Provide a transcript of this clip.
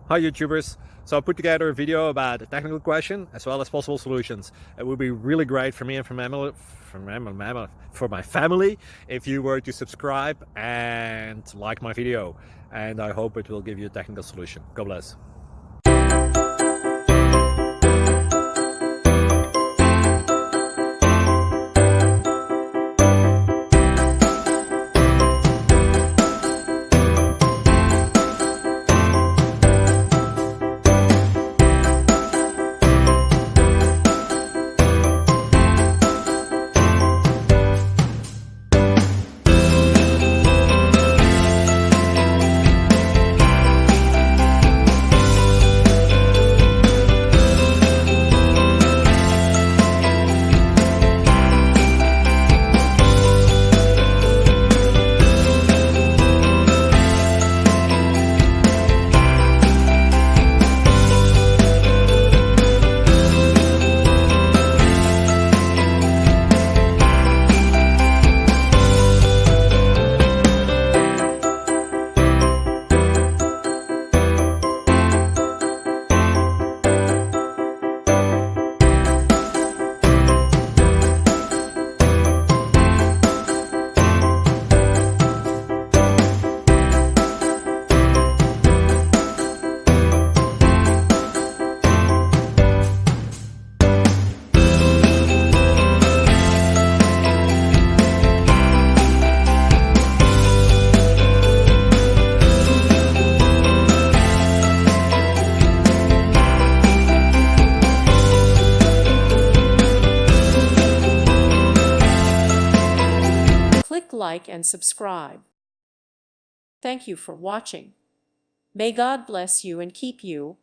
Hi YouTubers! So I put together a video about a technical question as well as possible solutions. It would be really great for me and for my family if you were to subscribe and like my video, and I hope it will give you a technical solution. God bless. Click like and subscribe. Thank you for watching. May God bless you and keep you.